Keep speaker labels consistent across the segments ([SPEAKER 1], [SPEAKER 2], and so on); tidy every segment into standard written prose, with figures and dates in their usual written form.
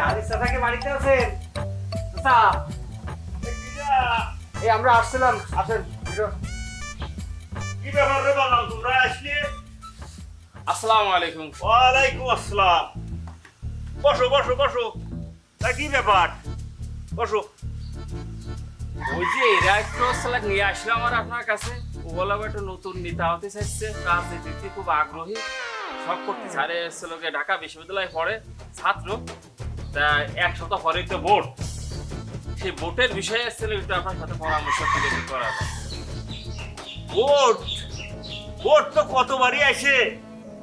[SPEAKER 1] আলিস চাচাকে বাড়িতে আছেন? চাচা, এই আমরা আসছিলাম, আসেন।
[SPEAKER 2] কি ব্যাপার রে বাবা, তোমরা আসলে?
[SPEAKER 3] আসসালামু আলাইকুম।
[SPEAKER 2] ওয়ালাইকুম আসসালাম। বসো বসো বসো। তা কি ব্যাপার? বসো।
[SPEAKER 3] ওই যে এরা একটু সালাক নিয়ে আসলাম আর আপনার কাছে, ও বললাম একটা নতুন নেতা হতে চাইছে, রাজনীতিতে খুব আগ্রহী, সব করতে ছাড়ে ছেলেকে ঢাকা বিশ্ববিদ্যালয়ে পড়ে ছাত্র, তা এক সপ্তাহ পরেই তো ভোট, সেই ভোটের বিষয়ে ছেলে একটু আপনার সাথে পরামর্শ করে করা যায়।
[SPEAKER 2] ভোট ভোট তো কতবারই আসে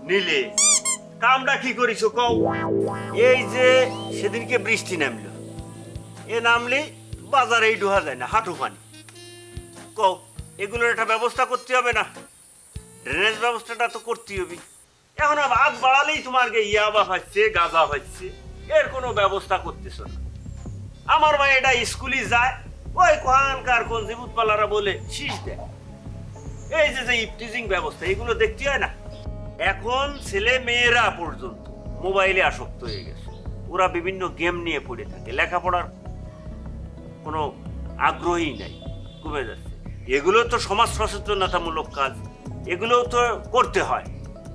[SPEAKER 2] নিলে, কামটা কি করিস কও? এই যে সেদিনকে বৃষ্টি নামলো, এ নামলে বাজারে ঢোয়া যায় না, হাঁটু পানি। কও এগুলোর একটা ব্যবস্থা করতে হবে না? ড্রেনেজ ব্যবস্থাটা তো করতেই হবে। এখন আগ বাড়ালেই তোমার ইয়াবা হচ্ছে, গাঁজা হচ্ছে, এর কোনো ব্যবস্থা করতেছ না। আমার ভাই এটা স্কুলে যায়, ওই কোহানকার কোন জীবুতপালারা বলে শীষ দেয়। এই যে যে ইফটিজিং ব্যবস্থা, এগুলো দেখতে হয় না? এখন ছেলে মেয়েরা পর্যন্ত মোবাইলে আসক্ত হয়ে গেছে, ওরা বিভিন্ন গেম নিয়ে পড়ে থাকে, লেখাপড়ার কোনো আগ্রহী নাই, কমে যাচ্ছে। এগুলো তো সমাজ সচেতনতামূলক কাজ, এগুলো তো করতে হয়।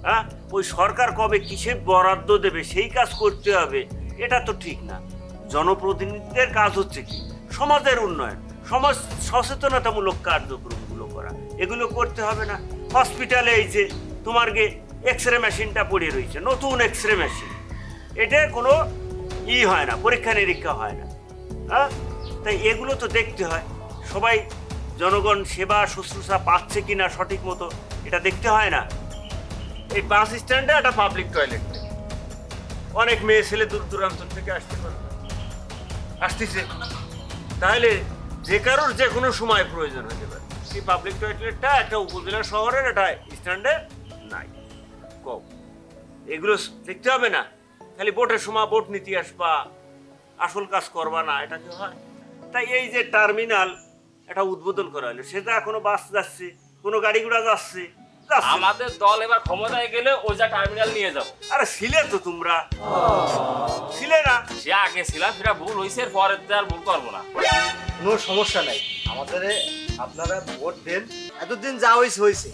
[SPEAKER 2] হ্যাঁ, ওই সরকার কবে কিসে বরাদ্দ দেবে সেই কাজ করতে হবে, এটা তো ঠিক না। জনপ্রতিনিধিদের কাজ হচ্ছে কি? সমাজের উন্নয়ন, সমাজ সচেতনতামূলক কার্যক্রমগুলো করা, এগুলো করতে হবে না? হসপিটালে এই যে তোমার এক্স রে মেশিনটা পড়ে রয়েছে, নতুন এক্স রে মেশিন, এটা কোনো হয় না, পরীক্ষা নিরীক্ষা হয় না। হ্যাঁ, তাই এগুলো তো দেখতে হয়। সবাই জনগণ সেবা শুশ্রূষা পাচ্ছে কিনা সঠিক মতো, এটা দেখতে হয় না? এই বাস স্ট্যান্ডে একটা পাবলিক টয়লেট, অনেক মেয়ে ছেলে দূর দূরান্ত থেকে আসতেছে, তাহলে যে কারোর যে কোনো সময় প্রয়োজন হতে পারে। সেই পাবলিক টয়লেটটা একটা উপজেলা শহরের একটা স্ট্যান্ডে নাই। কও এগুলো দেখতে হবে না? খালি ভোটের সময় ভোট নীতি আসবা, আসল কাজ করবা না, এটা কি হয়? তাই এই যে টার্মিনাল এটা উদ্বোধন করা হলো, সেটা এখনো বাস যাচ্ছে, কোনো গাড়ি ঘোড়া যাচ্ছে?
[SPEAKER 3] আমাদের দল এবার ক্ষমতায় গেলে ওই যা টার্মিনাল নিয়ে যাবো।
[SPEAKER 2] আরে ছিলে তো তোমরা, ছিলে না?
[SPEAKER 3] সে আগে ছিলাম, সেটা ভুল হয়েছে, পরের আর ভুল করবো না।
[SPEAKER 1] কোনো সমস্যা নাই, আমাদের আপনারা ভোট দেন, এতদিন যা হয়েছে।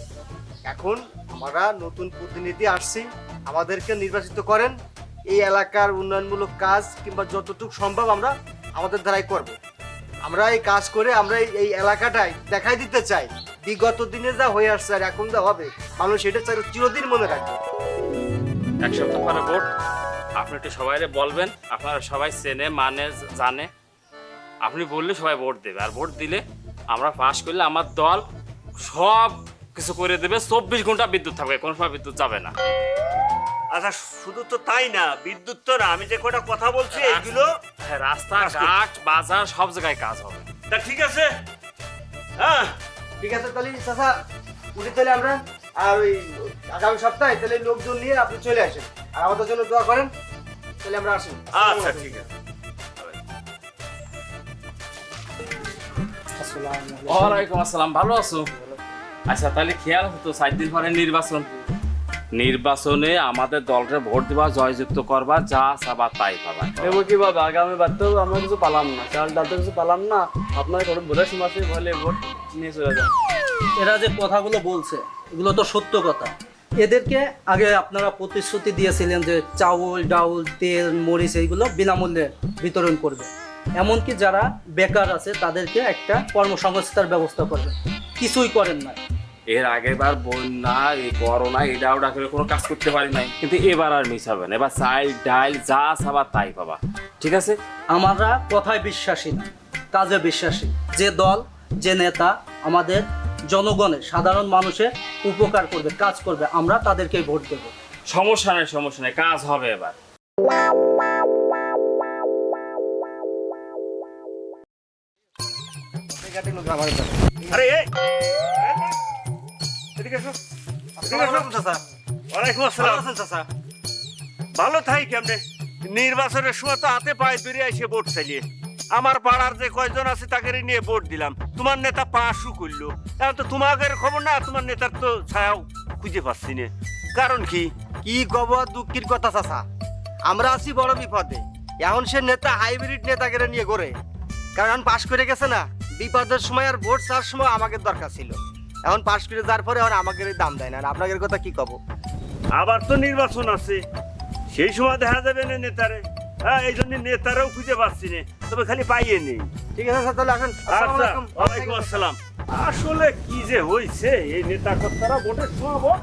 [SPEAKER 1] এখন আমরা নতুন প্রতিনিধি আসছি, আমাদেরকে নির্বাচিত করেন। এই এলাকার উন্নয়নমূলক কাজ কিংবা যতটুকু সম্ভব আমরা আমাদের দ্বারাই করব। আমরা এই কাজ করে আমরা এই এলাকাটাই দেখাই দিতে চাই, বিগত দিনে যা হয়ে আসছে আর এখন যা হবে, মানুষ এটা চাই চিরদিন মনে রাখবে।
[SPEAKER 3] এক সপ্তাহ পরে ভোট, আপনি একটু সবাই বলবেন, আপনারা সবাই চেনে মানে জানে, আপনি বললে সবাই ভোট দেবে, আর ভোট দিলে আমরা পাস করলে আমার দল সব কিছু করে দেবে, 24 ঘন্টা বিদ্যুৎ থাকবে, কোনো সময় বিদ্যুৎ যাবে না।
[SPEAKER 2] আচ্ছা, শুধু তো তাই না, বিদ্যুৎ তো না, আমি যে কটা কথা বলছি এইগুলো
[SPEAKER 3] রাস্তাঘাট বাজার সব জায়গায় কাজ হবে।
[SPEAKER 2] তা ঠিক আছে। হ্যাঁ
[SPEAKER 1] ঠিক আছে, তাহলে চাচা উঠে তাহলে আমরা, আর ওই আগামী সপ্তাহে তাহলে লোকজন নিয়ে আপনি চলে আসেন, আর আমাদের জন্য দোয়া করেন। তাহলে আমরা আসি।
[SPEAKER 2] আচ্ছা ঠিক আছে।
[SPEAKER 3] ওয়ালাইকুম আসসালাম, ভালো আছো? আচ্ছা তাহলে খেয়াল হতো 4 দিন পরে নির্বাচনে আমাদের দলকে ভোট দিবা, জয়যুক্ত করবা, যা চাবা তাই পাবা।
[SPEAKER 4] দেবো কিভাবে? আগামী বার তো আমরা কিছু পালাম না, চাল ডাল তো কিছু পালাম না, আপনার কোনো ভোটের সময় বলে ভোট নিয়ে চলে যান।
[SPEAKER 5] এরা যে কথাগুলো বলছে এগুলো তো সত্য কথা। এদেরকে আগে আপনারা প্রতিশ্রুতি দিয়েছিলেন যে চাউল ডাউল তেল মরিচ এইগুলো বিনামূল্যে বিতরণ করবে, এমনকি যারা বেকার আছে তাদেরকে একটা কর্মসংস্থার ব্যবস্থা করবে, কিছুই করেন না।
[SPEAKER 3] এর আগেরবার বন্যা, এই করোনা, এটা ওটা করে কোনো কাজ করতে পারি নাই, কিন্তু এবার আর মিস হবে না, এবার চাল ডাল যা চাবা তাই পাবা। ঠিক আছে,
[SPEAKER 5] আমরা কথায় বিশ্বাসী না, কাজে বিশ্বাসী। যে দল যে নেতা আমাদের জনগণের সাধারণ মানুষের উপকার করবে, কাজ করবে, আমরা তাদেরকেই ভোট দেবো।
[SPEAKER 3] সমস্যা নেই, কাজ হবে এবার।
[SPEAKER 2] আরে এদিকে এসো, এদিকে এসো।
[SPEAKER 1] চাচা,
[SPEAKER 2] ওয়ালাইকুম
[SPEAKER 1] ভালো
[SPEAKER 2] আসসালাম।
[SPEAKER 1] আছেন চাচা?
[SPEAKER 2] ভালো থাই কেমনে? নির্বাচনের সময় তো হাতে পায়ে বেরিয়ে এসে ভোট চালিয়ে আমার পাড়ার যে কয়জন আছে তাকে নিয়ে ভোট দিলাম, তোমার নেতা পাশও করলো। এখন তো তোমাদের খবর না, তোমার নেতার তো ছায়াও খুঁজে পাচ্ছি না। কারণ কি?
[SPEAKER 1] কি খবর? দুঃখের কথা চাচা, আমরা আছি বড় বিপদে। এখন সে নেতা হাইব্রিড নেতাকে নিয়ে করে, কারণ পাশ করে গেছে না, বিপদের সময় আর ভোট চাওয়ার সময় আমাকে দরকার ছিল, এখন পাশ করে যাওয়ার পরে এখন আমাকে দাম দেয় না। আর আপনাদের কথা কি কব?
[SPEAKER 2] আবার তো নির্বাচন আছে, সেই সময় দেখা যাবে না নেতারে। হ্যাঁ, এই জন্য নেতারাও খুঁজে পাচ্ছি না, তবে খালি পাইয়ে নেই।
[SPEAKER 1] ঠিক আছে স্যার, তাহলে আসেন। আসসালামু
[SPEAKER 2] আচ্ছা,
[SPEAKER 1] আলাইকুম।
[SPEAKER 2] ওয়ালাইকুম আসসালাম। আসলে কি যে হইছে এই নেতা কর্তারা ভোটের সময় ভোট